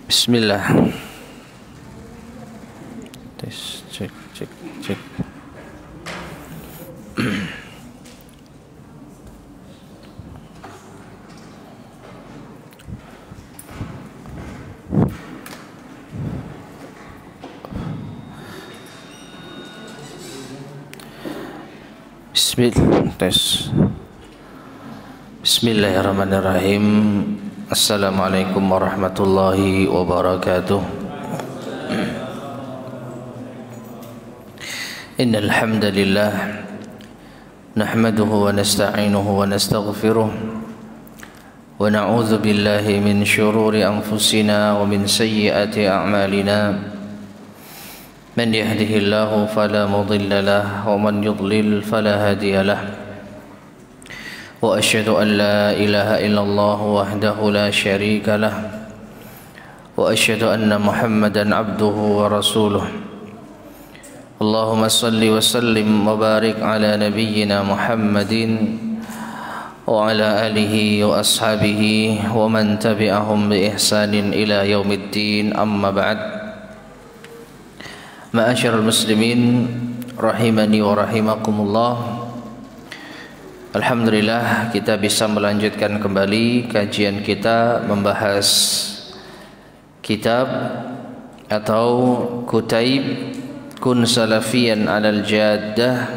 Bismillah. Tes cek. Bismillahirrahmanirrahim. Assalamualaikum warahmatullahi wabarakatuh. Innal hamdalillah nahmaduhu wa nasta'inuhu wa nastaghfiruh wa na'udzu billahi min shururi anfusina wa min sayyiati a'malina. Man yahdihillahu fala mudilla lahu wa man yudlil fala hadiya lahu. Wa asyhadu an la ilaha illallah wahdahu la syarika lah. Wa asyhadu anna Muhammadan abduhu wa rasuluh. Allahumma salli wa sallim wa barik ala nabiyyina Muhammadin wa ala alihi wa ashabihi wa man tabi'ahum bi ihsanin ila yaumiddin, amma ba'd. Ma'asyiral muslimin rahimani wa rahimakumullah. Alhamdulillah kita bisa melanjutkan kembali kajian kita membahas kitab atau Kutaib Kun Salafiyan Alal Jaddah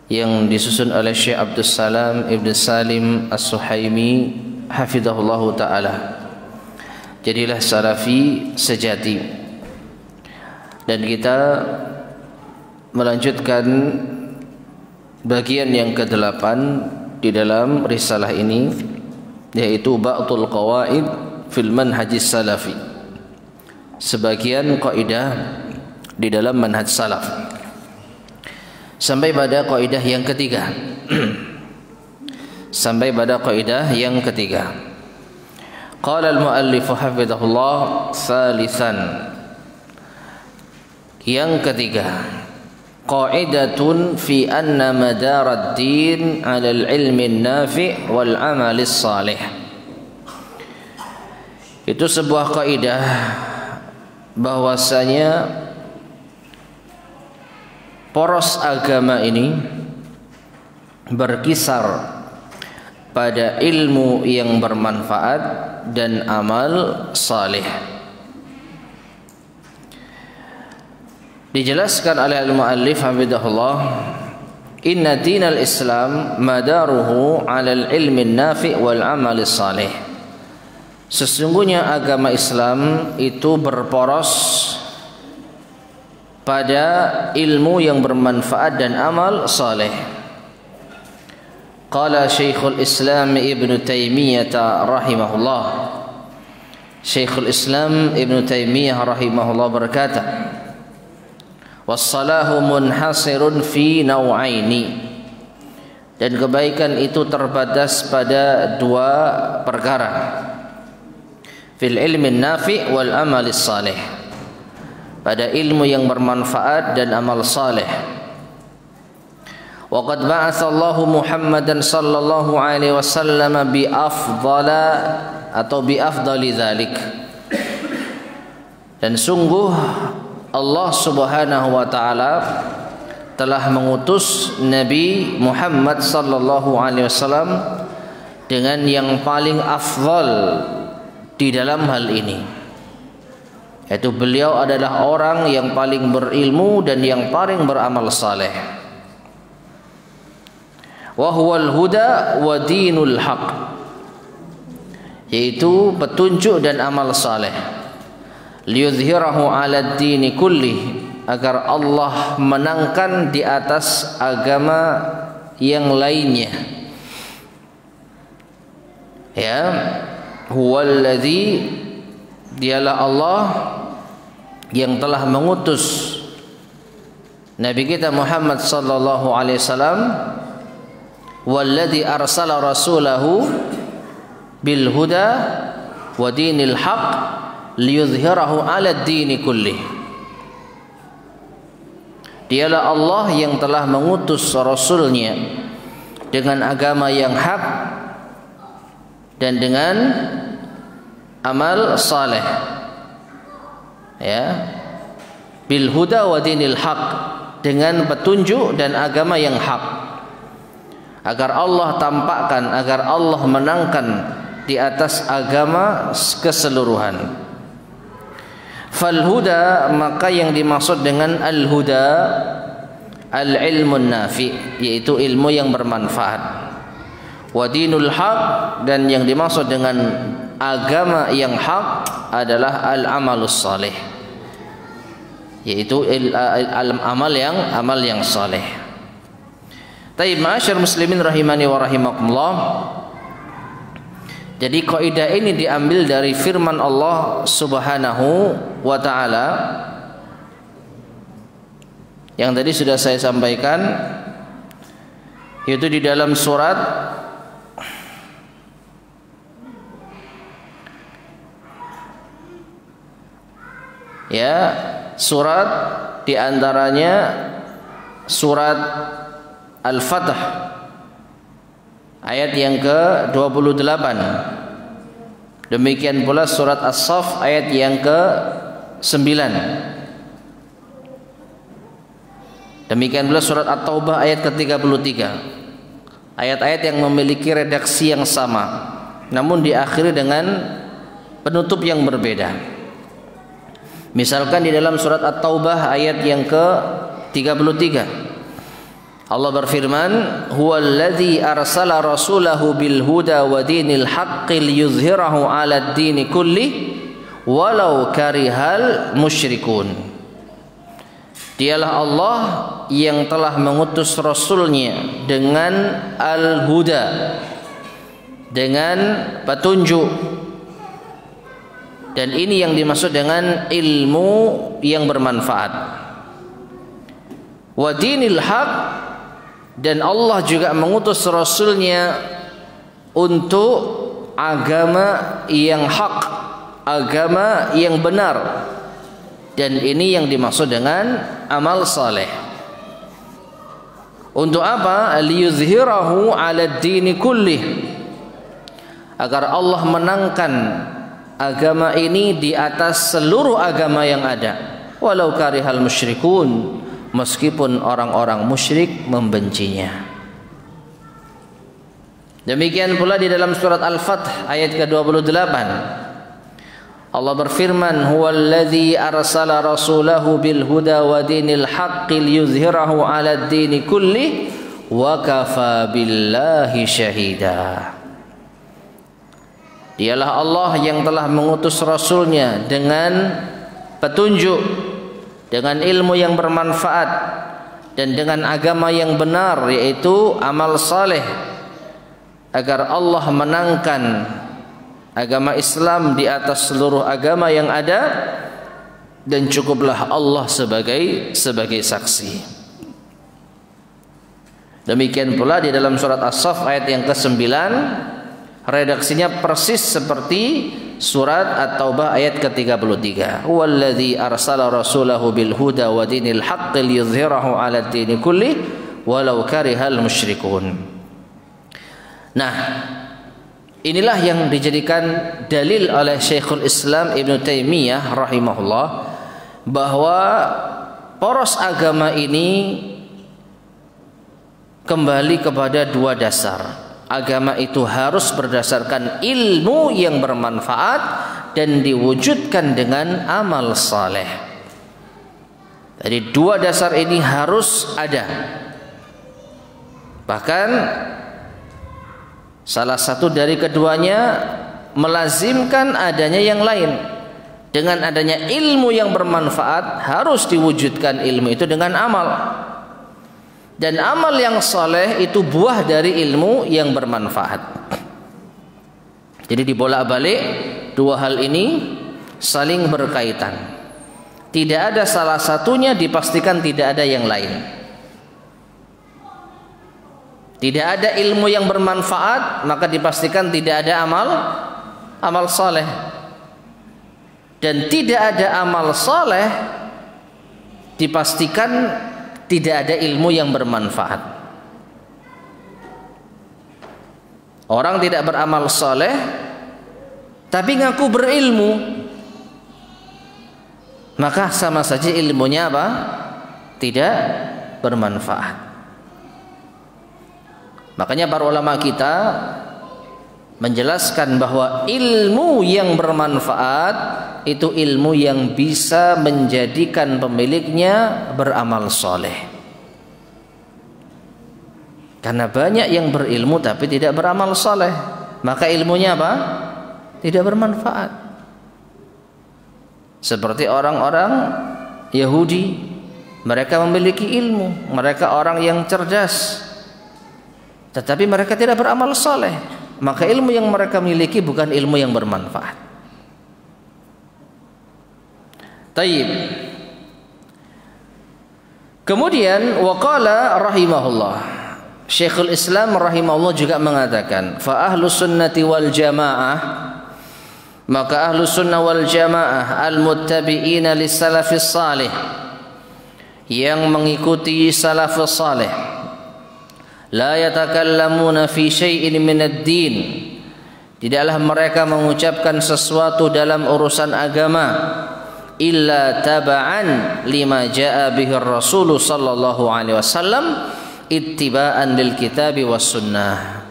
yang disusun oleh Syekh Abdul Salam Ibn Salim As-Suhaimi hafizahullahu ta'ala. Jadilah salafi sejati. Dan kita melanjutkan bagian yang ke-8 di dalam risalah ini, yaitu Ba'dul Qawaid fil Manhajis Salafi, sebagian kaidah di dalam manhaj salaf, sampai pada kaidah yang ketiga. Qala al-muallif hafizahullah salisan, yang ketiga, qaidatun fi anna madarad din 'ala al-ilmi an-nafi' wal 'amali salih. Itu sebuah kaidah bahwasanya poros agama ini berkisar pada ilmu yang bermanfaat dan amal salih. Dijelaskan oleh al-muallif hafizahullah, inna dinal Islam madaruhu 'alal ilmi nafi' wal 'amali salih. Sesungguhnya agama Islam itu berporos pada ilmu yang bermanfaat dan amal saleh. Qala Syekhul Islam Ibn Taimiyah rahimahullah. Syekhul Islam Ibn Taimiyah rahimahullah berkata, wassalahu munhasirun fi naw'aini. Dan kebaikan itu terbatas pada dua perkara, fil ilmi nafi' wal amali salih, pada ilmu yang bermanfaat dan amal saleh. Wa qad ba'atha Allahu Muhammadan sallallahu alaihi wasallam bi afdala atau bi afdali dzalik. Dan sungguh Allah Subhanahu wa taala telah mengutus Nabi Muhammad sallallahu alaihi wasallam dengan yang paling afdal di dalam hal ini, yaitu beliau adalah orang yang paling berilmu dan yang paling beramal saleh. Wa huwal huda wa dinul haq, yaitu petunjuk dan amal saleh. Liyudhhirahu 'ala ad-dini kulli, agar Allah menangkan di atas agama yang lainnya. Ya, huwallazi, dialah Allah yang telah mengutus Nabi kita Muhammad sallallahu alaihi wasallam, walladzi arsala rasulahu bil huda wa dinil haq liyudhhirahu 'ala ad-dini kulli. Dialah Allah yang telah mengutus rasulnya dengan agama yang hak dan dengan amal saleh. Ya. Bil huda wa dinil haq, dengan petunjuk dan agama yang hak. Agar Allah tampakkan, agar Allah menangkan di atas agama keseluruhan. Fal huda, maka yang dimaksud dengan al huda al ilmun nafi, yaitu ilmu yang bermanfaat. Wa dinul haq, dan yang dimaksud dengan agama yang hak adalah al amalus saleh, yaitu amal yang saleh. Taib ma'asyar muslimin rahimani wa rahimakumullah. Jadi kaidah ini diambil dari firman Allah Subhanahu wa taala yang tadi sudah saya sampaikan, yaitu di dalam surat surat diantaranya surat Al-Fath ayat yang ke-28. Demikian pula surat As-Saff ayat yang ke-9. Demikian pula surat At-Taubah ayat ke-33. Ayat-ayat yang memiliki redaksi yang sama, namun diakhiri dengan penutup yang berbeda. Misalkan di dalam surat At-Taubah ayat yang ke-33, Allah berfirman, "Huwallazi arsala rasulahu bil huda wa dinil haqqi liyuzhirahu 'alad dini kulli walau karihal musyrikun." Dialah Allah yang telah mengutus rasulnya dengan al-huda, dengan petunjuk. Dan ini yang dimaksud dengan ilmu yang bermanfaat. Wa dinil haq, dan Allah juga mengutus rasulnya untuk agama yang hak, agama yang benar. Dan ini yang dimaksud dengan amal saleh. Untuk apa? Liyuzhirahu 'alad dini kullih, agar Allah menangkan agama ini di atas seluruh agama yang ada, walau karihal musyrikun, meskipun orang-orang musyrik membencinya. Demikian pula di dalam surat Al-Fath ayat ke-28, Allah berfirman, "Huwallazi arsala rasulahu bil huda wa dinil haqqi liyuzhirahu 'alad dini kulli wa kafa billahi syahida." Dialah Allah yang telah mengutus rasulnya dengan petunjuk, dengan ilmu yang bermanfaat, dan dengan agama yang benar, yaitu amal saleh, agar Allah menangkan agama Islam di atas seluruh agama yang ada, dan cukuplah Allah sebagai saksi. Demikian pula di dalam surat As-Saff ayat yang ke-9, redaksinya persis seperti surat At-Taubah ayat ke-33. Huwallazi arsala rasulahu bil huda wa dinil haqqi liyuzhirahu 'alad dini kulli walau karihal musyrikun. Nah, inilah yang dijadikan dalil oleh Syekhul Islam Ibnu Taimiyah rahimahullah, bahwa poros agama ini kembali kepada dua dasar. Agama itu harus berdasarkan ilmu yang bermanfaat dan diwujudkan dengan amal saleh. Jadi dua dasar ini harus ada. Bahkan salah satu dari keduanya melazimkan adanya yang lain. Dengan adanya ilmu yang bermanfaat, harus diwujudkan ilmu itu dengan amal. Dan amal yang saleh itu buah dari ilmu yang bermanfaat. Jadi dibolak-balik, dua hal ini saling berkaitan. Tidak ada salah satunya, dipastikan tidak ada yang lain. Tidak ada ilmu yang bermanfaat, maka dipastikan tidak ada amal saleh. Dan tidak ada amal saleh, dipastikan tidak ada ilmu yang bermanfaat. Orang tidak beramal saleh, tapi ngaku berilmu, maka sama saja ilmunya apa? Tidak bermanfaat. Makanya para ulama kita menjelaskan bahwa ilmu yang bermanfaat itu ilmu yang bisa menjadikan pemiliknya beramal soleh. Karena banyak yang berilmu tapi tidak beramal soleh, maka ilmunya apa? Tidak bermanfaat. Seperti orang-orang Yahudi, mereka memiliki ilmu, mereka orang yang cerdas, tetapi mereka tidak beramal soleh, maka ilmu yang mereka miliki bukan ilmu yang bermanfaat. Taib. Kemudian waqala rahimahullah, Syekhul Islam rahimahullah juga mengatakan, fa ahlus sunnati wal jamaah, maka ahlus sunnah wal jamaah al-muttabi'ina lis-salafis salih, yang mengikuti salafus salih, la yatakallamuna fi syai'in minad din, tidaklah mereka mengucapkan sesuatu dalam urusan agama illa taba'an lima jaa bihi Rasul sallallahu alaihi wasallam ittiba'an lil kitabi was sunnah,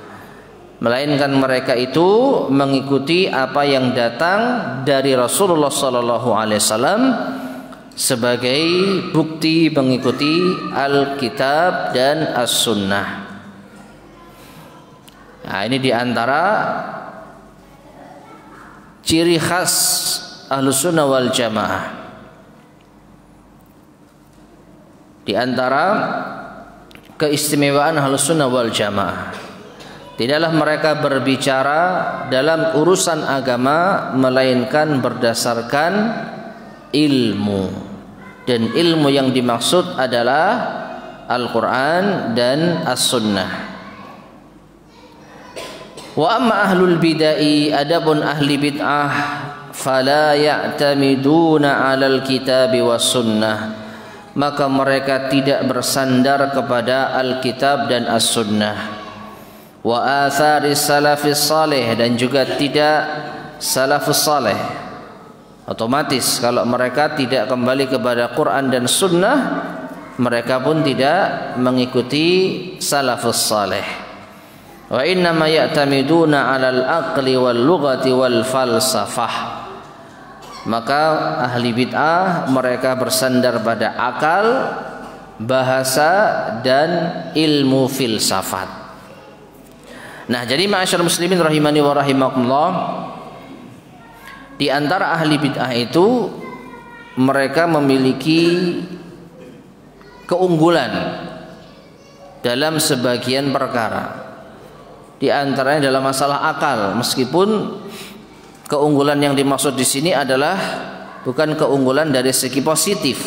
melainkan mereka itu mengikuti apa yang datang dari Rasulullah sallallahu alaihi wasallam sebagai bukti mengikuti Alkitab dan As-Sunnah. Nah, ini diantara ciri khas Ahlus Sunnah wal Jamaah. Di antara keistimewaan Ahlus Sunnah wal Jamaah, tidaklah mereka berbicara dalam urusan agama melainkan berdasarkan ilmu. Dan ilmu yang dimaksud adalah Al-Quran dan As-Sunnah. Wa amma ahlul bid'ah, adapun ahli bid'ah, fala ya'tamiduna 'alal kitabi was sunnah, maka mereka tidak bersandar kepada Alkitab dan As-Sunnah. Wa atharis salafis salih, dan juga tidak salafus salih. Otomatis kalau mereka tidak kembali kepada Quran dan Sunnah, mereka pun tidak mengikuti salafus salih. Wa inna ma ya'tamiduna 'alal aqli wal lughati wal falsafah, maka ahli bid'ah mereka bersandar pada akal, bahasa, dan ilmu filsafat. Nah, jadi ma'asyar muslimin rahimani wa rahimakumullah, di antara ahli bid'ah itu mereka memiliki keunggulan dalam sebagian perkara. Di antaranya dalam masalah akal, meskipun keunggulan yang dimaksud di sini adalah bukan keunggulan dari segi positif,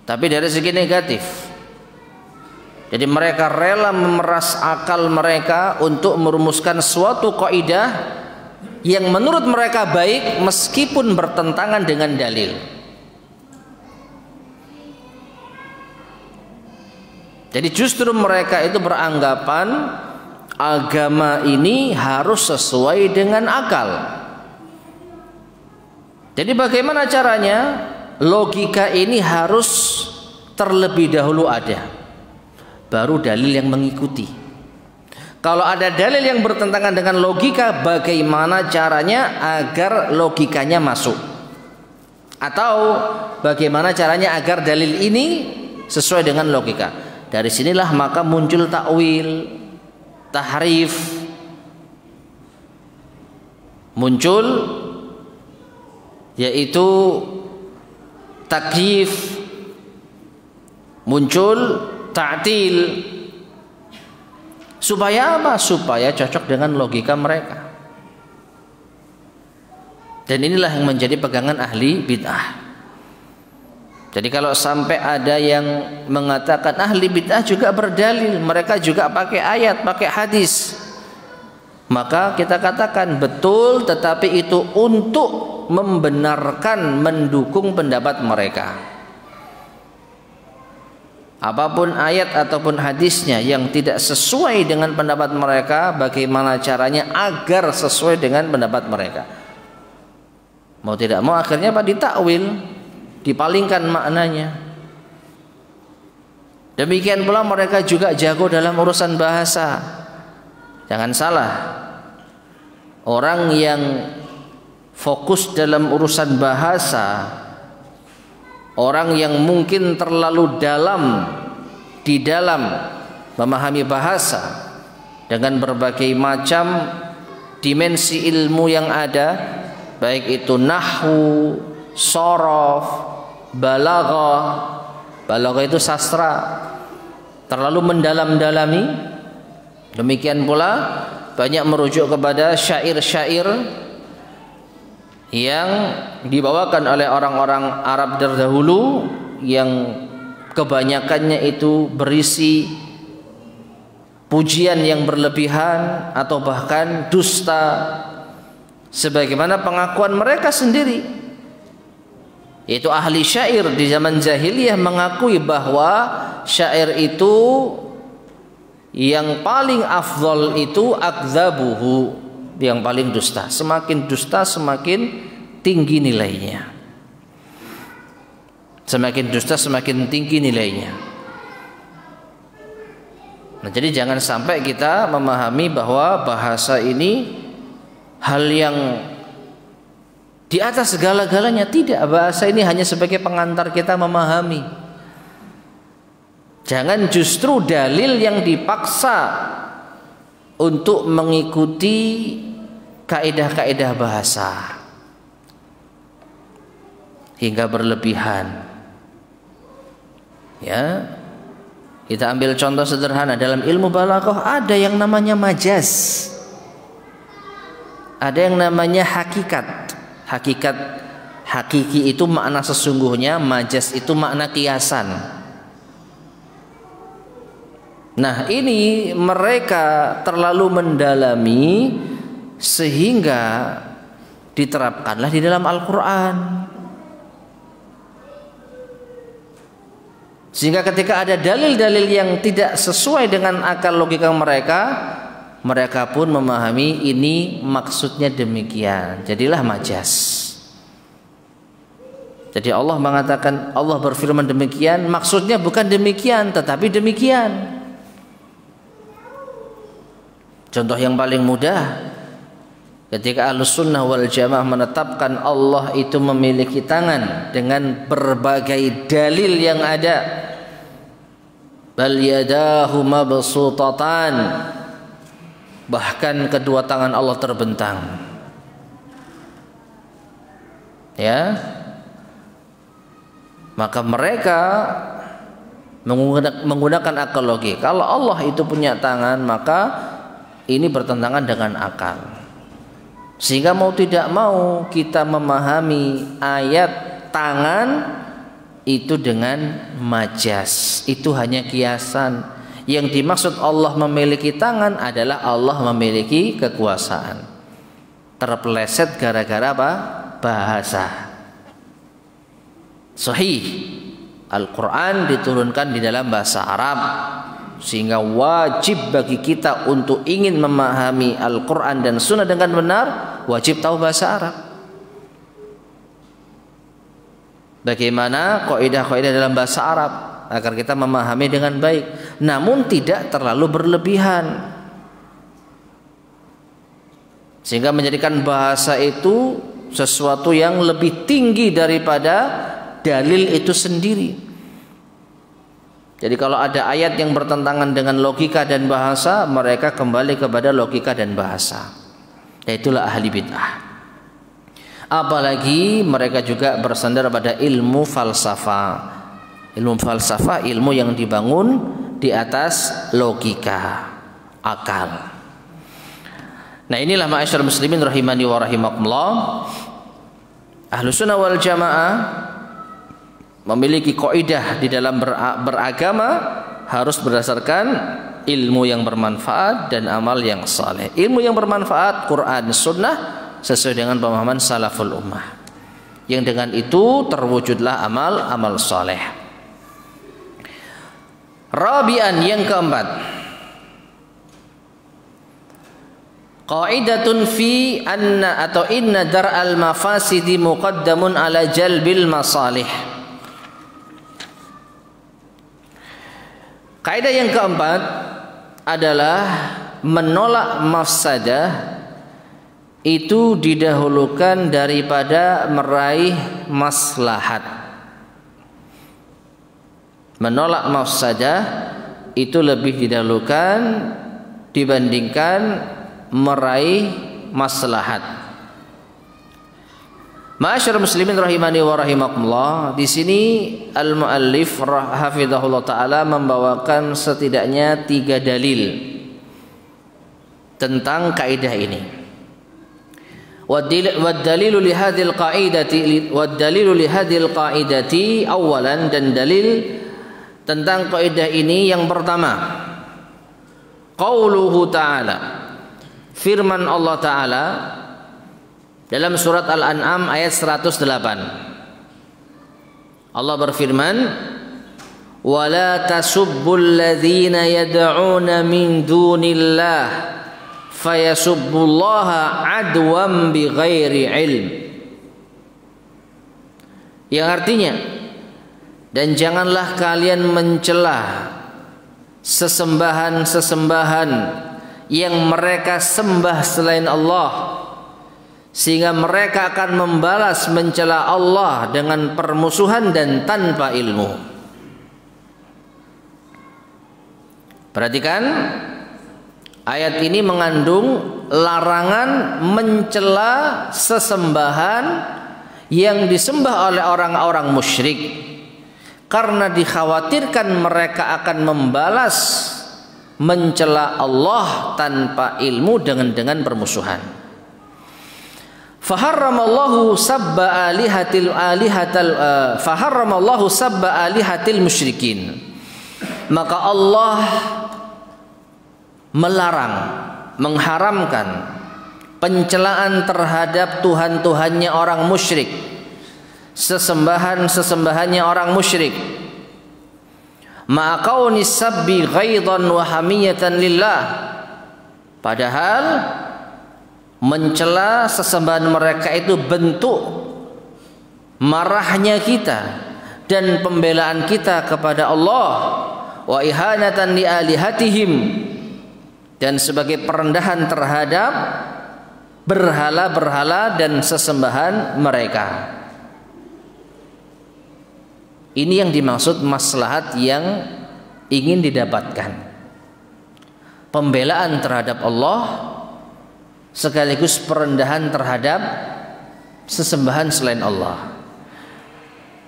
tapi dari segi negatif. Jadi mereka rela memeras akal mereka untuk merumuskan suatu kaidah yang menurut mereka baik meskipun bertentangan dengan dalil. Jadi justru mereka itu beranggapan agama ini harus sesuai dengan akal. Jadi bagaimana caranya? Logika ini harus terlebih dahulu ada, baru dalil yang mengikuti. Kalau ada dalil yang bertentangan dengan logika, bagaimana caranya agar logikanya masuk? Atau bagaimana caranya agar dalil ini sesuai dengan logika? Dari sinilah maka muncul takwil, tahrif, muncul yaitu takyif, muncul ta'til. Supaya apa? Supaya cocok dengan logika mereka. Dan inilah yang menjadi pegangan ahli bid'ah. Jadi kalau sampai ada yang mengatakan ahli bid'ah juga berdalil, mereka juga pakai ayat, pakai hadis, maka kita katakan betul, tetapi itu untuk membenarkan, mendukung pendapat mereka. apapun ayat ataupun hadisnya yang tidak sesuai dengan pendapat mereka, bagaimana caranya agar sesuai dengan pendapat mereka. Mau tidak mau akhirnya apa? Ditakwil, dipalingkan maknanya. Demikian pula mereka juga jago dalam urusan bahasa. Jangan salah, orang yang fokus dalam urusan bahasa, orang yang mungkin terlalu dalam di dalam memahami bahasa dengan berbagai macam dimensi ilmu yang ada, baik itu nahwu, shorof, balaghah. Balaghah itu sastra, terlalu mendalam-dalami. Demikian pula banyak merujuk kepada syair-syair yang dibawakan oleh orang-orang Arab terdahulu yang kebanyakannya itu berisi pujian yang berlebihan atau bahkan dusta, sebagaimana pengakuan mereka sendiri. Yaitu ahli syair di zaman jahiliyah mengakui bahwa syair itu yang paling afdol itu akdzabuhu, yang paling dusta. Semakin dusta semakin tinggi nilainya. Semakin dusta semakin tinggi nilainya. Nah, jadi jangan sampai kita memahami bahwa bahasa ini hal yang di atas segala-galanya. Tidak, bahasa ini hanya sebagai pengantar kita memahami. Jangan justru dalil yang dipaksa untuk mengikuti kaidah-kaidah bahasa hingga berlebihan. Ya, kita ambil contoh sederhana dalam ilmu balaghah, ada yang namanya majaz, ada yang namanya hakikat. Hakikat, hakiki itu makna sesungguhnya, majaz itu makna kiasan. Nah, ini mereka terlalu mendalami sehingga diterapkanlah di dalam Al-Quran. Sehingga ketika ada dalil-dalil yang tidak sesuai dengan akal logika mereka, mereka pun memahami ini maksudnya demikian, jadilah majaz. Jadi Allah mengatakan, Allah berfirman demikian, maksudnya bukan demikian tetapi demikian. Contoh yang paling mudah, ketika Ahlus Sunnah wal Jamaah menetapkan Allah itu memiliki tangan dengan berbagai dalil yang ada, bal yadahu mabsutatan, bahkan kedua tangan Allah terbentang. Ya, maka mereka menggunakan akal logik. Kalau Allah itu punya tangan, maka ini bertentangan dengan akal. Sehingga mau tidak mau kita memahami ayat tangan itu dengan majaz. Itu hanya kiasan. Yang dimaksud Allah memiliki tangan adalah Allah memiliki kekuasaan. Terpeleset gara-gara apa? Bahasa. Sahih, Al-Quran diturunkan di dalam bahasa Arab, sehingga wajib bagi kita untuk ingin memahami Al-Quran dan Sunnah dengan benar, wajib tahu bahasa Arab. Bagaimana kaidah-kaidah dalam bahasa Arab agar kita memahami dengan baik, namun tidak terlalu berlebihan, sehingga menjadikan bahasa itu sesuatu yang lebih tinggi daripada dalil itu sendiri. Jadi kalau ada ayat yang bertentangan dengan logika dan bahasa, mereka kembali kepada logika dan bahasa. Itulah ahli bid'ah. Apalagi mereka juga bersandar pada ilmu falsafah. Ilmu falsafah, ilmu yang dibangun di atas logika, akal. Nah, inilah ma'asyar muslimin rahimani wa rahimakumullah. Ahlus Sunnah wal Jamaah memiliki kaidah di dalam beragama harus berdasarkan ilmu yang bermanfaat dan amal yang saleh. Ilmu yang bermanfaat, Quran, Sunnah, sesuai dengan pemahaman salaful ummah. Yang dengan itu terwujudlah amal saleh. Rabi'an, yang keempat, qaidatun fi anna atau inna dar'al mafasidi muqaddamun ala jalbil masalih. Kaidah yang keempat adalah menolak mafsadah itu didahulukan daripada meraih maslahat. Menolak mafsadah itu lebih didahulukan dibandingkan meraih maslahat. Ma'asyiral muslimin rahimani wa rahimakumullah, di sini al-muallif hafizahullah taala membawakan setidaknya 3 dalil tentang kaidah ini. Wad-dalilu li hadhil qa'idati awalan, dan dalil tentang kaidah ini yang pertama, qauluhu ta'ala, firman Allah taala dalam surat Al-An'am ayat 108. Allah berfirman, wala tasubbul ladzina yad'una min dunillah fayasubbullaha adwan bighairi ilm. Yang artinya, dan janganlah kalian mencela sesembahan-sesembahan yang mereka sembah selain Allah, sehingga mereka akan membalas mencela Allah dengan permusuhan dan tanpa ilmu. Perhatikan, ayat ini mengandung larangan mencela sesembahan yang disembah oleh orang-orang musyrik, karena dikhawatirkan mereka akan membalas mencela Allah tanpa ilmu dengan permusuhan. Faharramallahu sabba alihatil musyrikin. Maka Allah melarang, mengharamkan pencelaan terhadap tuhan-tuhannya orang musyrik, sesembahannya orang musyrik. Ma'akauni sabbi ghaidan wa hamiyatan lillah. Padahal mencela sesembahan mereka itu bentuk marahnya kita dan pembelaan kita kepada Allah, wa ihanatan li alihatihim, dan sebagai perendahan terhadap berhala-berhala dan sesembahan mereka. Ini yang dimaksud maslahat yang ingin didapatkan. Pembelaan terhadap Allah sekaligus perendahan terhadap sesembahan selain Allah.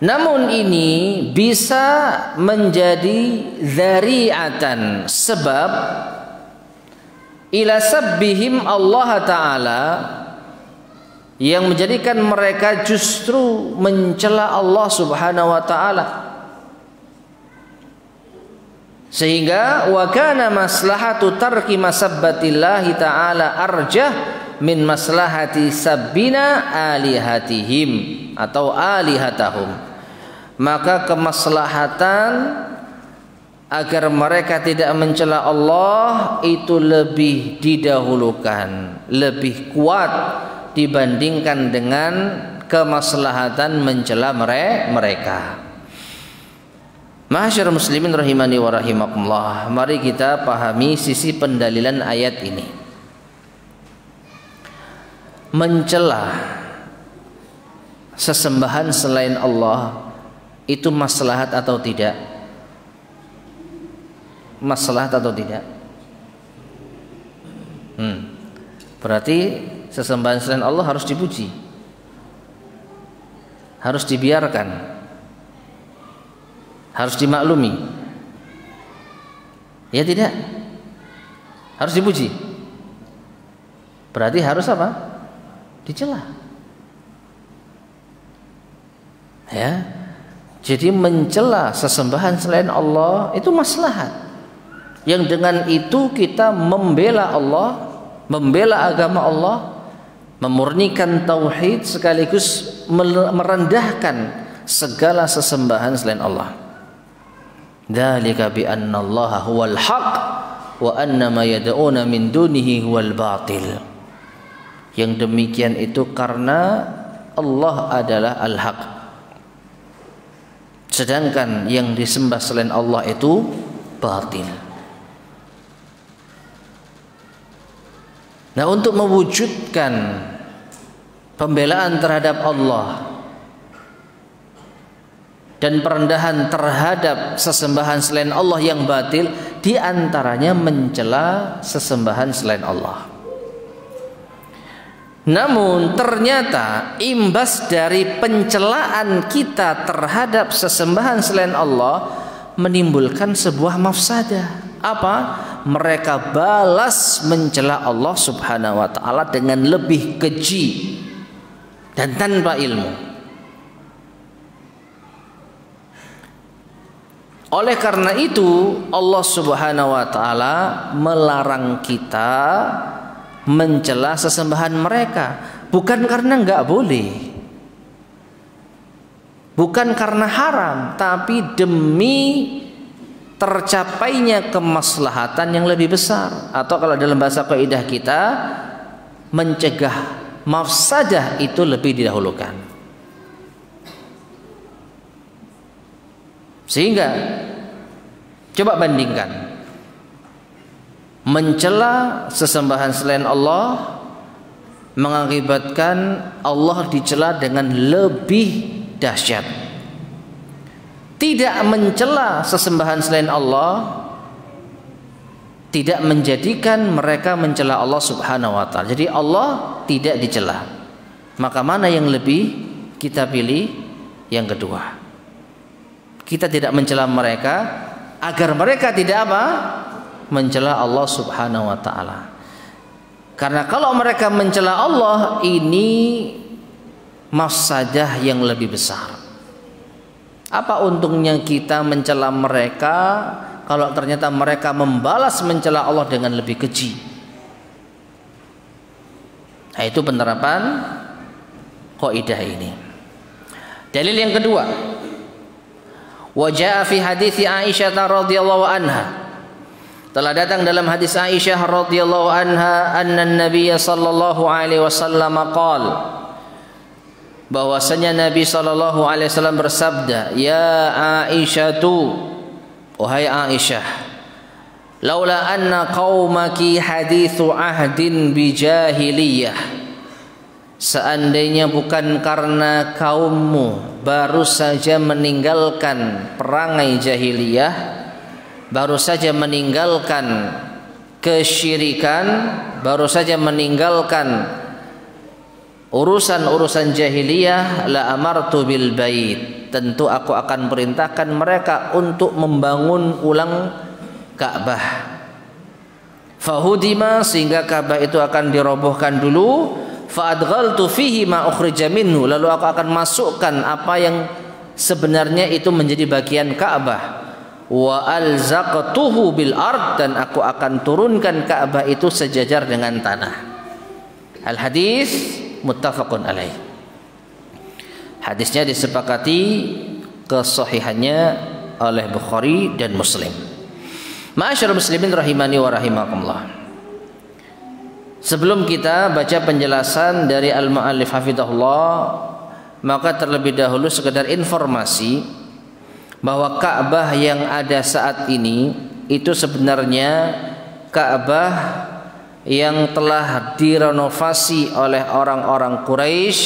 Namun ini bisa menjadi dzari'atan, sebab ila sabbihim Allah Ta'ala, yang menjadikan mereka justru mencela Allah Subhanahu wa Ta'ala, sehingga wa kana maslahatu tarki masabbatillahi ta'ala arjah min maslahati sabbina alihatihim atau alihatahum. Maka kemaslahatan agar mereka tidak mencela Allah itu lebih didahulukan, lebih kuat dibandingkan dengan kemaslahatan mencela mereka. Ma'asyiral muslimin rahimani wa rahimakumullah, mari kita pahami sisi pendalilan ayat ini. Mencela sesembahan selain Allah itu maslahat atau tidak? Maslahat atau tidak? Berarti sesembahan selain Allah harus dipuji, harus dibiarkan, harus dimaklumi. Ya tidak? Harus dipuji. Berarti harus apa? Dicela. Ya. Jadi mencela sesembahan selain Allah itu maslahat. Yang dengan itu kita membela Allah, membela agama Allah, memurnikan tauhid sekaligus merendahkan segala sesembahan selain Allah. Dzalika bi anna Allaha huwal haq wa anna ma yad'una min dunihi huwal batil. Yang demikian itu karena Allah adalah al-haq, sedangkan yang disembah selain Allah itu batil. Nah, untuk mewujudkan pembelaan terhadap Allah dan perendahan terhadap sesembahan selain Allah yang batil, di antaranya mencela sesembahan selain Allah. Namun ternyata imbas dari pencelaan kita terhadap sesembahan selain Allah menimbulkan sebuah mafsadah. Apa? Mereka balas mencela Allah Subhanahu wa taala dengan lebih keji dan tanpa ilmu. Oleh karena itu Allah Subhanahu wa taala melarang kita mencela sesembahan mereka, bukan karena enggak boleh, bukan karena haram, tapi demi tercapainya kemaslahatan yang lebih besar, atau kalau dalam bahasa kaidah kita, mencegah mafsadah itu lebih didahulukan. Sehingga coba bandingkan, mencela sesembahan selain Allah mengakibatkan Allah dicela dengan lebih dahsyat. Tidak mencela sesembahan selain Allah tidak menjadikan mereka mencela Allah Subhanahu wa taala. Jadi Allah tidak dicela. Maka mana yang lebih kita pilih? Yang kedua. Kita tidak mencela mereka agar mereka tidak apa? Mencela Allah Subhanahu wa taala. Karena kalau mereka mencela Allah, ini mafsadah yang lebih besar. Apa untungnya kita mencela mereka kalau ternyata mereka membalas mencela Allah dengan lebih keji? Nah, itu penerapan kaidah ini. Dalil yang kedua, wa jaa fi hadits Aisyah radhiyallahu anha, telah datang dalam hadis Aisyah radhiyallahu anha, anna Nabiy sallallahu alaihi wasallam qala, bahwasanya Nabi sallallahu alaihi wasallam bersabda, ya Aisyatu, wahai Aisyah, laula anna qaumaki hadithu ahdin bi jahiliyah, seandainya bukan karena kaummu baru saja meninggalkan perangai jahiliyah, baru saja meninggalkan kesyirikan, baru saja meninggalkan urusan-urusan jahiliyah, la amartu bil bait, tentu aku akan perintahkan mereka untuk membangun ulang Ka'bah. Fahudima, sehingga Ka'bah itu akan dirobohkan dulu. Fa'adghaltu fihi ma ukhrija minhu, lalu aku akan masukkan apa yang sebenarnya itu menjadi bagian Ka'bah. Wa alzaqtuhu bil ard, dan aku akan turunkan Ka'bah itu sejajar dengan tanah. Al hadis muttafaqun alaih. Hadisnya disepakati kesahihannya oleh Bukhari dan Muslim. Ma'asyiral muslimin rahimani wa rahimakumullah. Sebelum kita baca penjelasan dari al-mu'allif hafizahullah, maka terlebih dahulu sekedar informasi bahwa Ka'bah yang ada saat ini itu sebenarnya Ka'bah yang telah direnovasi oleh orang-orang Quraisy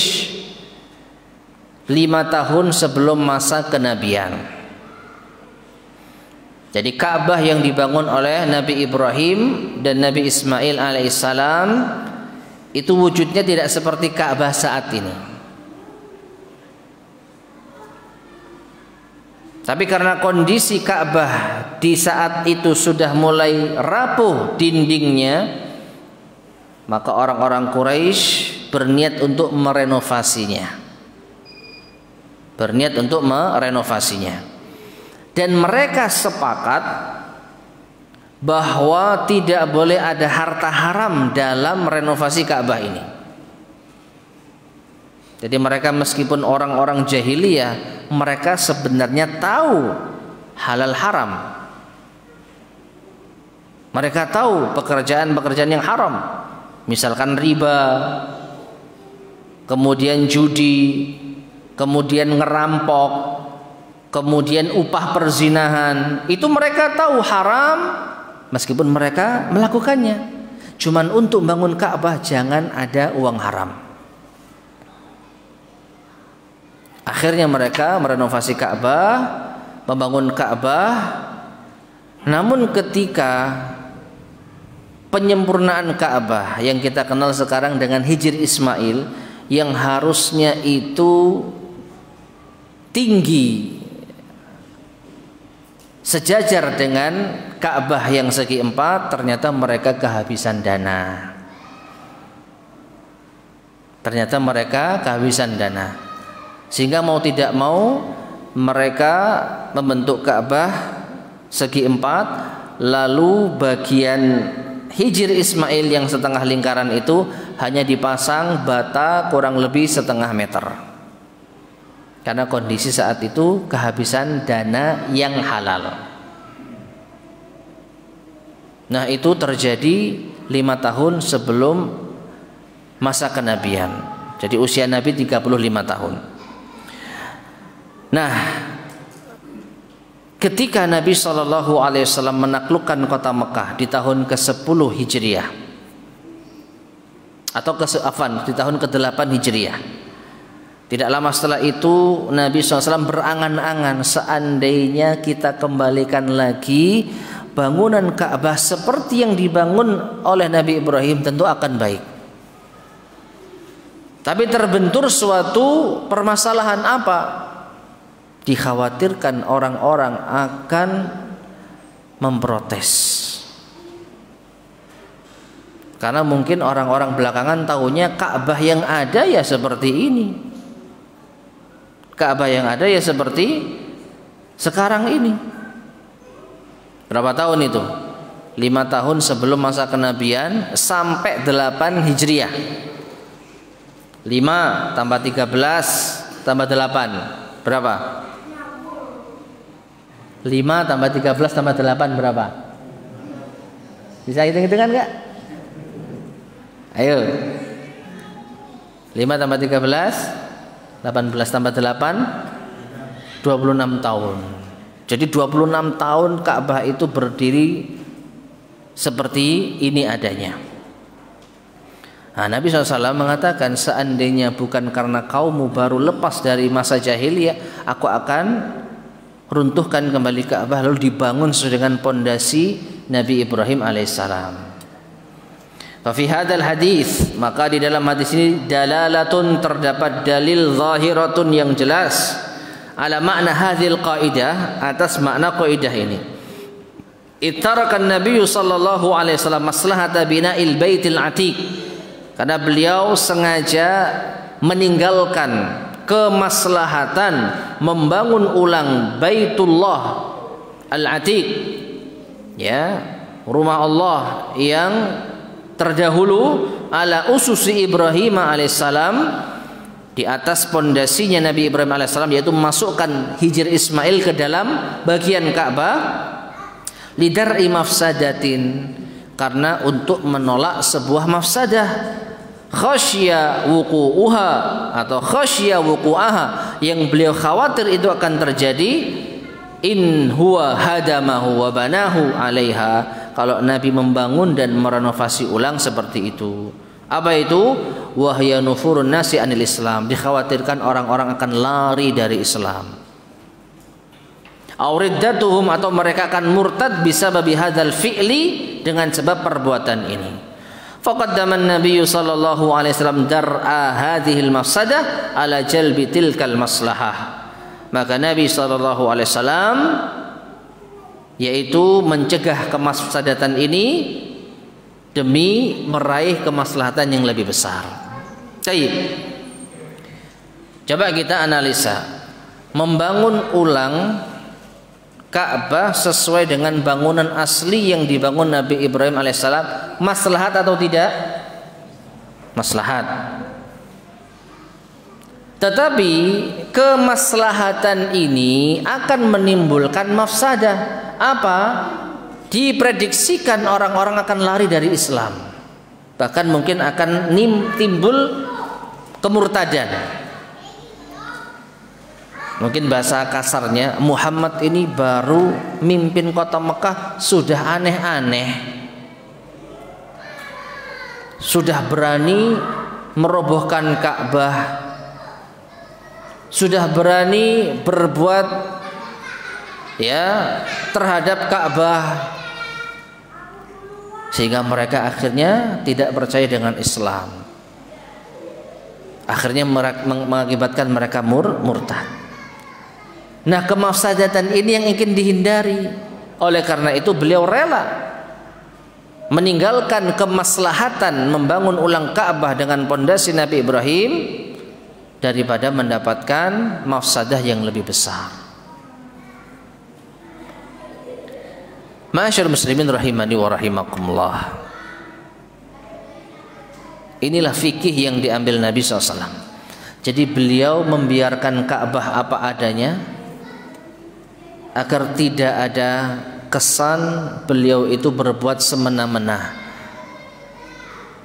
5 tahun sebelum masa kenabian. Jadi Ka'bah yang dibangun oleh Nabi Ibrahim dan Nabi Ismail alaihissalam itu wujudnya tidak seperti Ka'bah saat ini. Tapi karena kondisi Ka'bah di saat itu sudah mulai rapuh dindingnya, maka orang-orang Quraisy berniat untuk merenovasinya. Dan mereka sepakat bahwa tidak boleh ada harta haram dalam renovasi Ka'bah ini. Jadi mereka meskipun orang-orang jahiliyah, mereka sebenarnya tahu halal haram. Mereka tahu pekerjaan-pekerjaan yang haram, misalkan riba, kemudian judi, kemudian ngerampok, kemudian upah perzinahan. Itu mereka tahu haram meskipun mereka melakukannya. Cuman untuk bangun Ka'bah jangan ada uang haram. Akhirnya mereka merenovasi Ka'bah, membangun Ka'bah. Namun ketika penyempurnaan Ka'bah yang kita kenal sekarang dengan Hijr Ismail, yang harusnya itu tinggi sejajar dengan Ka'bah yang segi 4, ternyata mereka kehabisan dana. Sehingga mau tidak mau mereka membentuk Ka'bah segi 4, lalu bagian Hijr Ismail yang setengah lingkaran itu hanya dipasang bata kurang lebih setengah meter. Karena kondisi saat itu kehabisan dana yang halal. Nah, itu terjadi 5 tahun sebelum masa kenabian. Jadi usia Nabi 35 tahun. Nah, ketika Nabi SAW menaklukkan kota Mekah di tahun ke-10 Hijriah atau di tahun ke-8 Hijriah, tidak lama setelah itu Nabi SAW berangan-angan, seandainya kita kembalikan lagi bangunan Ka'bah seperti yang dibangun oleh Nabi Ibrahim, tentu akan baik. Tapi terbentur suatu permasalahan apa? Dikhawatirkan orang-orang akan memprotes. Karena mungkin orang-orang belakangan tahunya Ka'bah yang ada ya seperti ini. Ka'bah yang ada ya seperti sekarang ini. Berapa tahun itu? 5 tahun sebelum masa kenabian sampai 8 Hijriah. 5 tambah 13 tambah 8 berapa? 5 tambah 13 tambah 8 berapa? Bisa hitung-hitungan enggak? Ayo. 5 tambah 13 18 tambah 8 26 tahun. Jadi 26 tahun Ka'bah itu berdiri seperti ini adanya. Nah, Nabi SAW mengatakan, seandainya bukan karena kaummu baru lepas dari masa jahiliyah, aku akan runtuhkan kembali Ka'bah lalu dibangun sesuai dengan pondasi Nabi Ibrahim alaihissalam. Fa fi hadzal hadis, maka di dalam hadis ini dalalatun, terdapat dalil zahiratun yang jelas ala makna hadhil qaidah, atas makna qaidah ini. Ittarakan Nabi sallallahu alaihi wasallam maslahata bina'il baitil atiq, karena beliau sengaja meninggalkan kemaslahatan membangun ulang Baitullah Al-Atiq, ya, rumah Allah yang terdahulu, ala ususi Ibrahim alaihissalam, di atas pondasinya Nabi Ibrahim alaihissalam, yaitu memasukkan Hijr Ismail ke dalam bagian Ka'bah, lidar'i mafsadatin, karena untuk menolak sebuah mafsadah, khasya wuqu'uha atau khasya wuqu'aha, yang beliau khawatir itu akan terjadi, in huwa hadamahu wa banahu alaiha, kalau Nabi membangun dan merenovasi ulang seperti itu. Apa itu? Wahya nufurun nasi anil Islam, dikhawatirkan orang-orang akan lari dari Islam. Auriddatuhum, atau mereka akan murtad bisababi hadzal fi'li, dengan sebab perbuatan ini. Faqaddama an-nabiy sallallahu alaihi wasallam dar'a hadhil mafsadah ala jalbi tilkal maslahah. Maka Nabi sallallahu alaihi wasallam yaitu mencegah kemaslahatan ini demi meraih kemaslahatan yang lebih besar. Baik. Coba kita analisa. Membangun ulang Ka'bah sesuai dengan bangunan asli yang dibangun Nabi Ibrahim alaihissalam, maslahat atau tidak? Maslahat. Tetapi kemaslahatan ini akan menimbulkan mafsadah. Apa? Diprediksikan orang-orang akan lari dari Islam. Bahkan mungkin akan timbul kemurtadan. Mungkin bahasa kasarnya, Muhammad ini baru mimpin kota Mekah sudah aneh-aneh, sudah berani merobohkan Ka'bah, sudah berani berbuat ya terhadap Ka'bah, sehingga mereka akhirnya tidak percaya dengan Islam. Akhirnya mengakibatkan mereka murtad. Nah, kemafsadatan ini yang ingin dihindari. Oleh karena itu beliau rela meninggalkan kemaslahatan membangun ulang Ka'bah dengan pondasi Nabi Ibrahim daripada mendapatkan mafsadah yang lebih besar. Ma'asyiral muslimin rahimani wa rahimakumullah. Inilah fikih yang diambil Nabi SAW. Jadi beliau membiarkan Ka'bah apa adanya agar tidak ada kesan beliau itu berbuat semena-mena.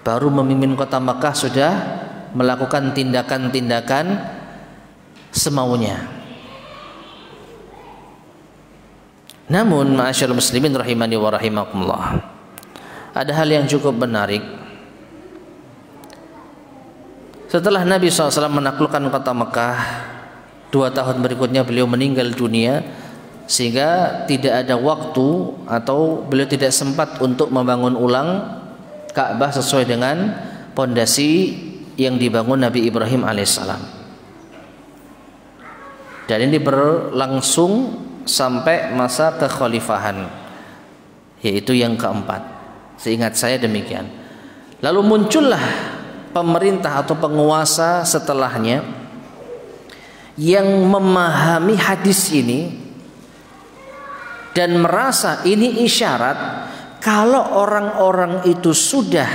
Baru memimpin kota Makkah sudah melakukan tindakan-tindakan semaunya. Namun ma'asyiral muslimin rahimani wa rahimakumullah, ada hal yang cukup menarik. Setelah Nabi SAW menaklukkan kota Makkah, 2 tahun berikutnya beliau meninggal dunia, sehingga tidak ada waktu atau beliau tidak sempat untuk membangun ulang Ka'bah sesuai dengan pondasi yang dibangun Nabi Ibrahim alaihissalam. Dan ini berlangsung sampai masa kekhalifahan, yaitu yang keempat. Seingat saya demikian. Lalu muncullah pemerintah atau penguasa setelahnya yang memahami hadis ini dan merasa ini isyarat kalau orang-orang itu sudah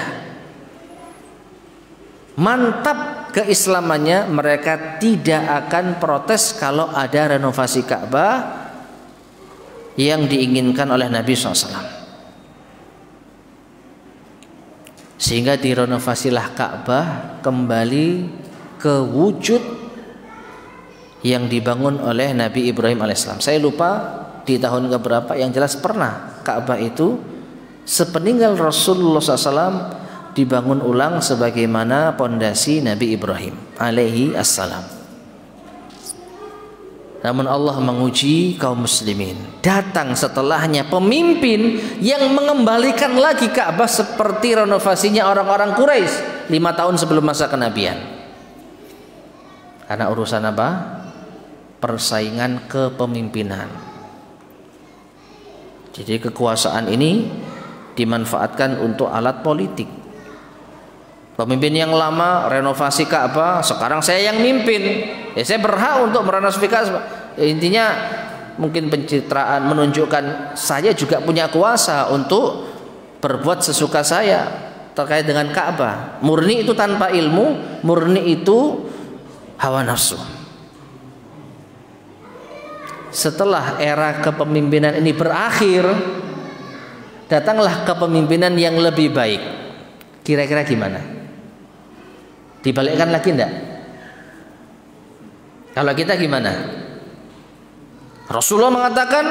mantap keislamannya, mereka tidak akan protes kalau ada renovasi Ka'bah yang diinginkan oleh Nabi SAW. Sehingga direnovasilah Ka'bah kembali ke wujud yang dibangun oleh Nabi Ibrahim alaihissalam. Saya lupa di tahun keberapa, yang jelas pernah Ka'bah itu sepeninggal Rasulullah SAW dibangun ulang sebagaimana pondasi Nabi Ibrahim alaihi assalam. Namun Allah menguji kaum muslimin. Datang setelahnya pemimpin yang mengembalikan lagi Ka'bah seperti renovasinya orang-orang Quraisy 5 tahun sebelum masa kenabian. Karena urusan apa? Persaingan kepemimpinan. Jadi kekuasaan ini dimanfaatkan untuk alat politik. Pemimpin yang lama renovasi Ka'bah, sekarang saya yang mimpin, ya saya berhak untuk merenovasi Ka'bah. Intinya mungkin pencitraan, menunjukkan saya juga punya kuasa untuk berbuat sesuka saya terkait dengan Ka'bah. Murni itu tanpa ilmu, murni itu hawa nafsu. Setelah era kepemimpinan ini berakhir, datanglah kepemimpinan yang lebih baik. Kira-kira gimana? Dibalikkan lagi enggak? Kalau kita gimana? Rasulullah mengatakan,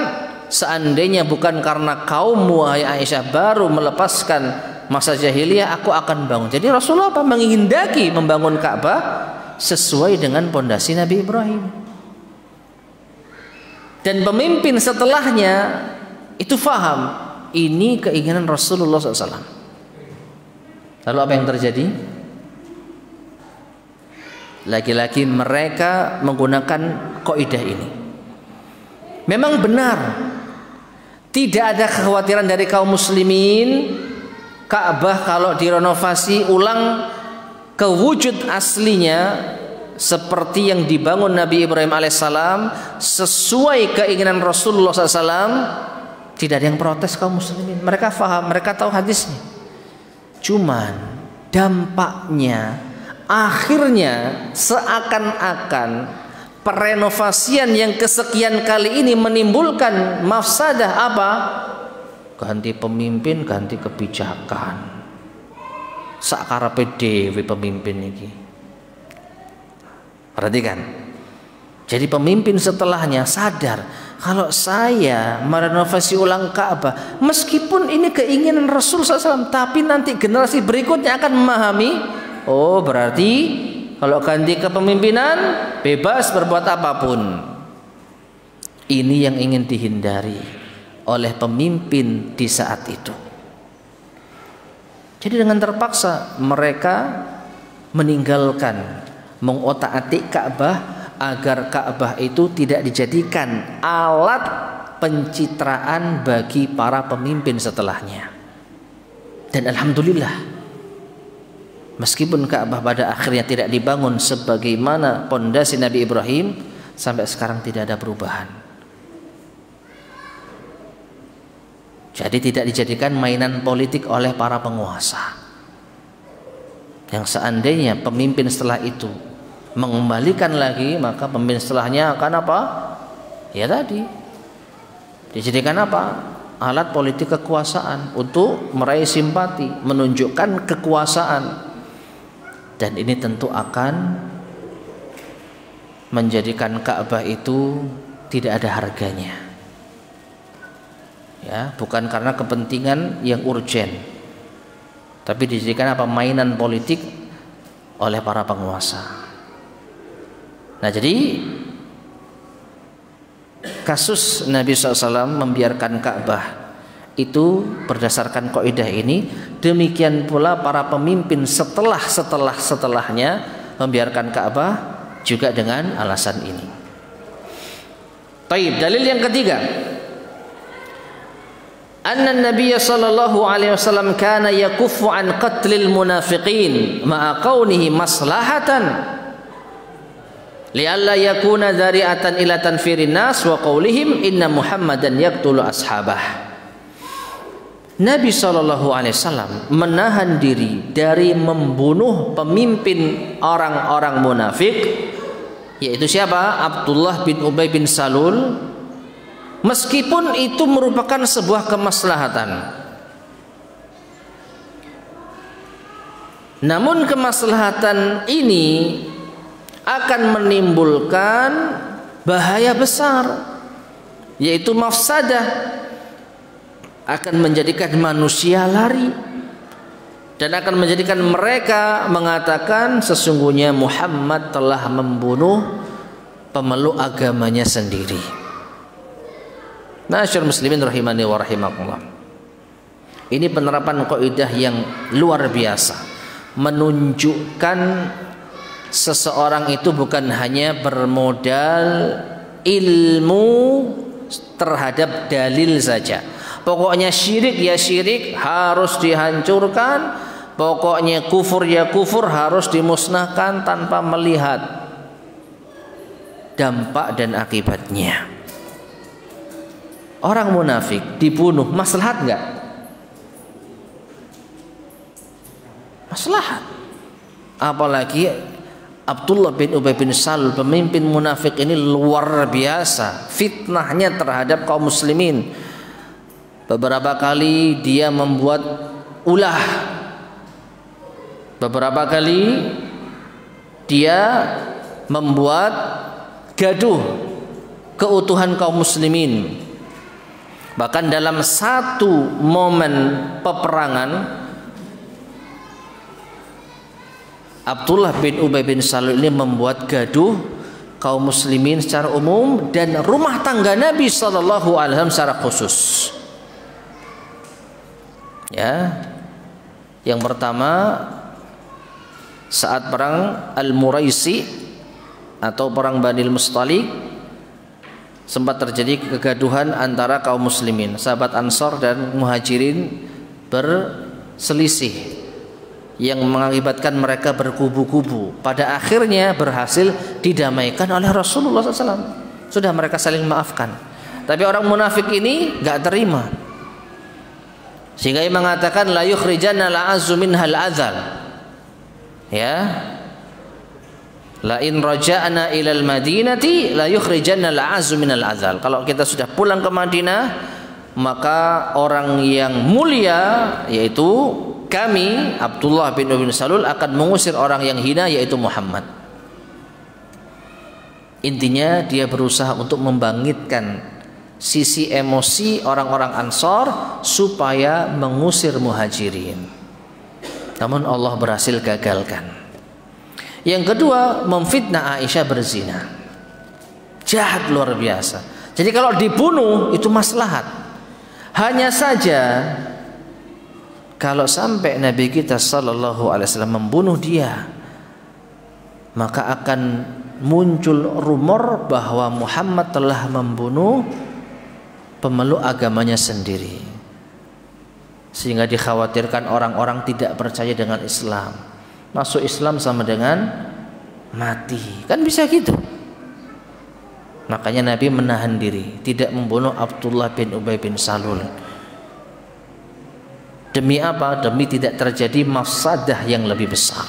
seandainya bukan karena kaum wahai Aisyah baru melepaskan masa jahiliyah, aku akan bangun. Jadi Rasulullah apa? Menghendaki membangun Ka'bah sesuai dengan pondasi Nabi Ibrahim. Dan pemimpin setelahnya itu faham ini keinginan Rasulullah SAW. Lalu apa yang terjadi? Lagi-lagi mereka menggunakan kaidah ini. Memang benar, tidak ada kekhawatiran dari kaum muslimin Ka'bah kalau direnovasi ulang ke wujud aslinya seperti yang dibangun Nabi Ibrahim alaihissalam sesuai keinginan Rasulullah SAW, tidak ada yang protes kaum muslimin. Mereka faham, mereka tahu hadisnya. Cuman dampaknya akhirnya seakan-akan perenovasian yang kesekian kali ini menimbulkan mafsadah apa? Ganti pemimpin, ganti kebijakan. Sakarepe dhewe pemimpin iki. Perhatikan. Jadi pemimpin setelahnya sadar kalau saya merenovasi ulang Ka'bah, meskipun ini keinginan Rasul SAW, tapi nanti generasi berikutnya akan memahami, oh berarti kalau ganti kepemimpinan bebas berbuat apapun. Ini yang ingin dihindari oleh pemimpin di saat itu. Jadi dengan terpaksa mereka meninggalkan, mengotak-atik Ka'bah agar Ka'bah itu tidak dijadikan alat pencitraan bagi para pemimpin setelahnya. Dan alhamdulillah, meskipun Ka'bah pada akhirnya tidak dibangun sebagaimana pondasi Nabi Ibrahim, sampai sekarang tidak ada perubahan. Jadi tidak dijadikan mainan politik oleh para penguasa. Yang seandainya pemimpin setelah itu mengembalikan lagi, maka pemimpin setelahnya akan apa? Ya tadi dijadikan apa? Alat politik kekuasaan untuk meraih simpati, menunjukkan kekuasaan. Dan ini tentu akan menjadikan Ka'bah itu tidak ada harganya. Ya, bukan karena kepentingan yang urgen, tapi dijadikan apa? Mainan politik oleh para penguasa. Nah, jadi kasus Nabi SAW membiarkan Ka'bah itu berdasarkan kaidah ini. Demikian pula para pemimpin setelahnya membiarkan Ka'bah juga dengan alasan ini. Baik, dalil yang ketiga. Anna Nabiy sallallahu alaihi wasallam kana yakuffu an qatlil munafiqin ma'a kaunihi maslahatan li'alla yakuna dzari'atan ila tanfirin nas wa qaulihim inna Muhammadan yaqtulu ashabah. Nabi sallallahu alaihi wasallam menahan diri dari membunuh pemimpin orang-orang munafik, yaitu siapa? Abdullah bin Ubay bin Salul, meskipun itu merupakan sebuah kemaslahatan. Namun kemaslahatan ini akan menimbulkan bahaya besar, yaitu mafsadah, akan menjadikan manusia lari dan akan menjadikan mereka mengatakan sesungguhnya Muhammad telah membunuh pemeluk agamanya sendiri. Ma'asyiral muslimin rahimani wa rahimakumullah. Ini penerapan kaidah yang luar biasa, menunjukkan seseorang itu bukan hanya bermodal ilmu terhadap dalil saja. Pokoknya syirik ya syirik harus dihancurkan, pokoknya kufur ya kufur harus dimusnahkan tanpa melihat dampak dan akibatnya. Orang munafik dibunuh maslahat enggak? Maslahat. Apalagi Abdullah bin Ubay bin Salul, pemimpin munafik ini luar biasa fitnahnya terhadap kaum muslimin. Beberapa kali dia membuat ulah, beberapa kali dia membuat gaduh keutuhan kaum muslimin. Bahkan dalam satu momen peperangan, Abdullah bin Ubay bin Salul ini membuat gaduh kaum muslimin secara umum dan rumah tangga Nabi sallallahu alaihi wasallam secara khusus. Ya. Yang pertama, saat perang Al-Muraisi atau perang Banil Mustalik, sempat terjadi kegaduhan antara kaum muslimin. Sahabat Ansor dan Muhajirin berselisih yang mengakibatkan mereka berkubu-kubu. Pada akhirnya berhasil didamaikan oleh Rasulullah SAW. Sudah mereka saling maafkan. Tapi orang munafik ini gak terima, sehingga ia mengatakan la yukhrijanna la'azzu minhal adzal. Ya, La in raja'na ilal madinati la yukhrijanna al-'azzu minal adzal. Kalau kita sudah pulang ke Madinah, maka orang yang mulia yaitu kami, Abdullah bin Ubay bin Salul, akan mengusir orang yang hina yaitu Muhammad. Intinya dia berusaha untuk membangkitkan sisi emosi orang-orang Ansor supaya mengusir Muhajirin. Namun Allah berhasil gagalkan. Yang kedua, memfitnah Aisyah berzina. Jahat luar biasa. Jadi kalau dibunuh itu maslahat. Hanya saja kalau sampai Nabi kita sallallahu alaihi wasallam membunuh dia, maka akan muncul rumor bahwa Muhammad telah membunuh pemeluk agamanya sendiri, sehingga dikhawatirkan orang-orang tidak percaya dengan Islam. Masuk Islam sama dengan mati, kan bisa gitu. Makanya Nabi menahan diri, tidak membunuh Abdullah bin Ubay bin Salul. Demi apa? Demi tidak terjadi mafsadah yang lebih besar.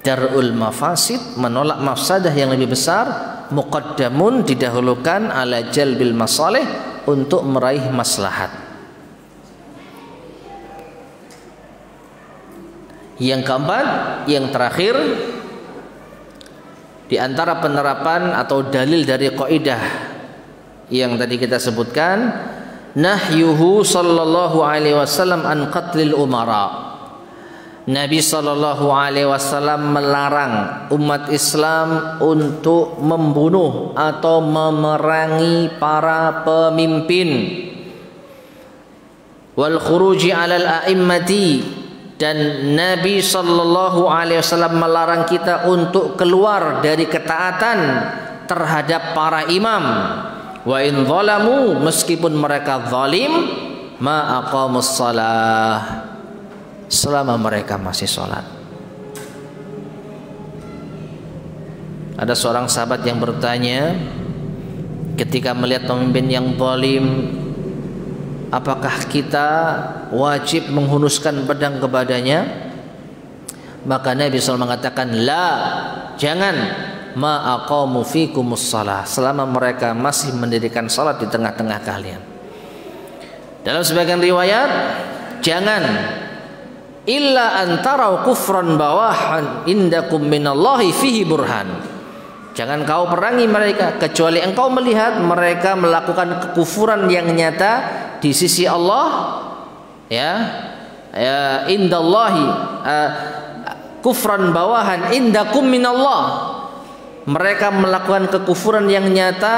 Darul mafasid, menolak mafsadah yang lebih besar, muqaddamun, didahulukan ala jalbil masalih, untuk meraih maslahat. Yang keempat, yang terakhir, di antara penerapan atau dalil dari kaidah yang tadi kita sebutkan, nahyuhu sallallahu alaihi wasallam an qatlil umara. Nabi sallallahu alaihi wasallam melarang umat Islam untuk membunuh atau memerangi para pemimpin. Wal khuruji 'alal a'immati, dan Nabi sallallahu alaihi wasallam melarang kita untuk keluar dari ketaatan terhadap para imam. Wa in zalamu, meskipun mereka zalim, ma aqamus shalah, selama mereka masih sholat. Ada seorang sahabat yang bertanya ketika melihat pemimpin yang zalim, apakah kita wajib menghunuskan pedang kepadanya? Maka Nabi SAW mengatakan, la, jangan, ma aqamu fikumus shalah, selama mereka masih mendirikan salat di tengah-tengah kalian. Dalam sebagian riwayat, jangan, illa antara kufran bawahan indakum minallahi fihi burhan. Jangan kau perangi mereka kecuali engkau melihat mereka melakukan kekufuran yang nyata di sisi Allah, ya, indallahi kufran bawahan indakum minallah. Mereka melakukan kekufuran yang nyata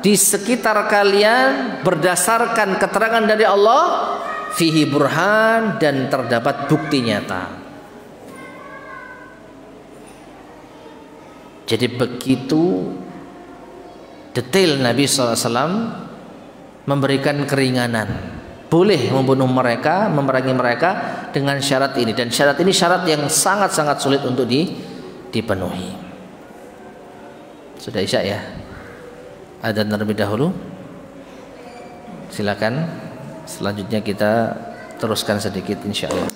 di sekitar kalian berdasarkan keterangan dari Allah, fihi burhan, dan terdapat bukti nyata. Jadi begitu detail Nabi SAW memberikan keringanan, boleh membunuh mereka, memerangi mereka dengan syarat ini, dan syarat ini syarat yang sangat-sangat sulit untuk dipenuhi. Sudah Isya ya? Adzan terlebih dahulu. Silakan. Selanjutnya kita teruskan sedikit insyaallah.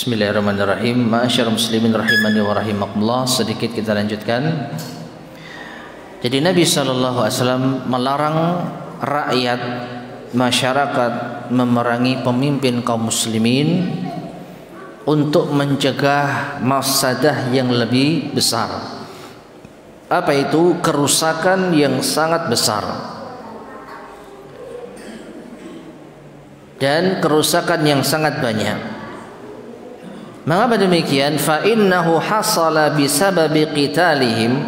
Bismillahirrahmanirrahim. Ma'asyar muslimin rahimani wa rahimakumullah. Sedikit kita lanjutkan. Jadi Nabi SAW melarang rakyat masyarakat memerangi pemimpin kaum muslimin untuk mencegah mafsadah yang lebih besar. Apa itu? Kerusakan yang sangat besar dan kerusakan yang sangat banyak. Mengapa demikian? Fa innahu hasala bisababi qitalihim,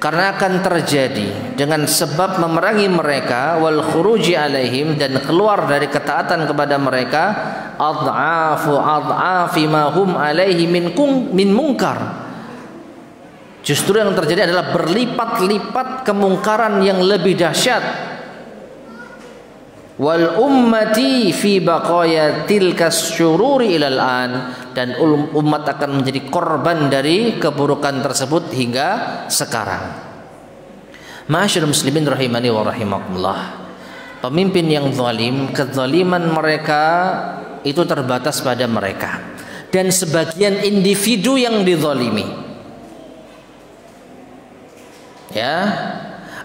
karena akan terjadi dengan sebab memerangi mereka, wal khuruji alaihim, dan keluar dari ketaatan kepada mereka, ad'afu ad'afi ma hum alaihi min munkar. Justru yang terjadi adalah berlipat-lipat kemungkaran yang lebih dahsyat. Wal ummati fi baqaya tilkas syururi ilal an, dan umat akan menjadi korban dari keburukan tersebut hingga sekarang. Ma'asyiral muslimin rahimani wa rahimakumullah. Pemimpin yang zalim, kezaliman mereka itu terbatas pada mereka dan sebagian individu yang dizalimi. Ya,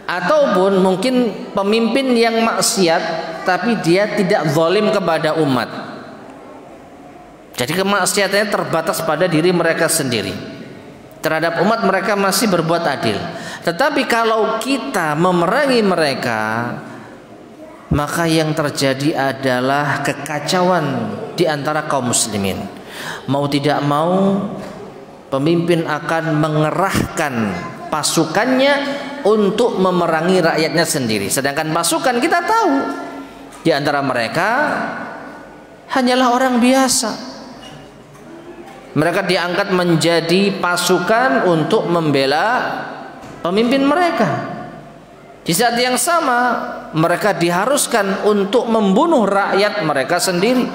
ataupun mungkin pemimpin yang maksiat tapi dia tidak zalim kepada umat. Jadi kemaksiatannya terbatas pada diri mereka sendiri. Terhadap umat mereka masih berbuat adil. Tetapi kalau kita memerangi mereka, maka yang terjadi adalah kekacauan di antara kaum muslimin. Mau tidak mau, pemimpin akan mengerahkan pasukannya untuk memerangi rakyatnya sendiri. Sedangkan pasukan kita tahu di antara mereka hanyalah orang biasa. Mereka diangkat menjadi pasukan untuk membela pemimpin mereka. Di saat yang sama mereka diharuskan untuk membunuh rakyat mereka sendiri.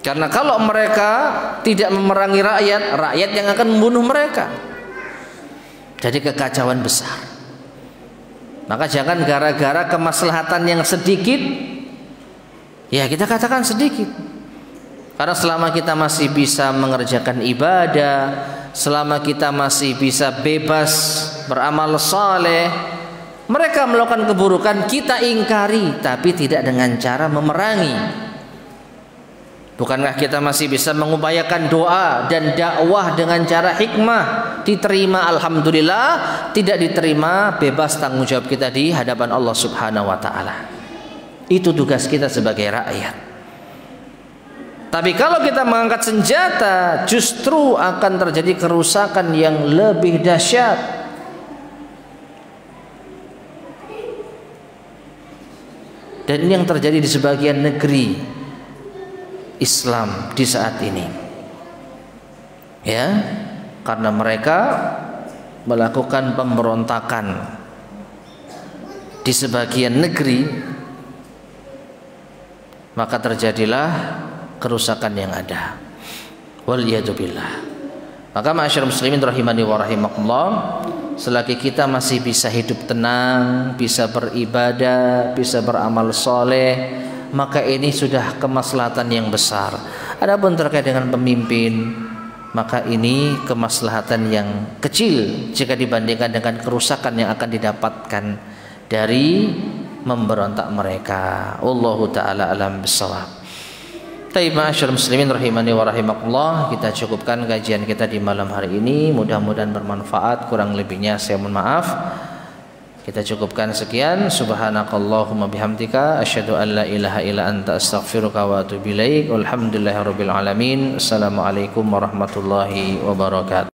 Karena kalau mereka tidak memerangi rakyat, rakyat yang akan membunuh mereka. Jadi kekacauan besar. Maka jangan gara-gara kemaslahatan yang sedikit, ya kita katakan sedikit. Karena selama kita masih bisa mengerjakan ibadah, selama kita masih bisa bebas beramal saleh, mereka melakukan keburukan kita ingkari, tapi tidak dengan cara memerangi. Bukankah kita masih bisa mengupayakan doa dan dakwah dengan cara hikmah, diterima alhamdulillah, tidak diterima bebas tanggung jawab kita di hadapan Allah Subhanahu wa taala. Itu tugas kita sebagai rakyat. Tapi kalau kita mengangkat senjata, justru akan terjadi kerusakan yang lebih dahsyat. Dan ini yang terjadi di sebagian negeri Islam di saat ini. Ya, karena mereka melakukan pemberontakan di sebagian negeri, maka terjadilah kerusakan yang ada. Waliyadzubillah. Maka ma'asyiral muslimin rahimani wa rahimakumullah, selagi kita masih bisa hidup tenang, bisa beribadah, bisa beramal soleh, maka ini sudah kemaslahatan yang besar. Adapun terkait dengan pemimpin, maka ini kemaslahatan yang kecil jika dibandingkan dengan kerusakan yang akan didapatkan dari memberontak mereka. Wallahu ta'ala alam bissawab. Taib ma'asyiral muslimin rahimani wa rahimakumullah, kita cukupkan kajian kita di malam hari ini. Mudah-mudahan bermanfaat, kurang lebihnya saya mohon maaf. Kita cukupkan sekian. Subhanakallahumma bihamdika asyhadu an la ilaha illa anta astaghfiruka wa atubu ilaik. Walhamdulillahirabbil alamin. Assalamualaikum warahmatullahi wabarakatuh.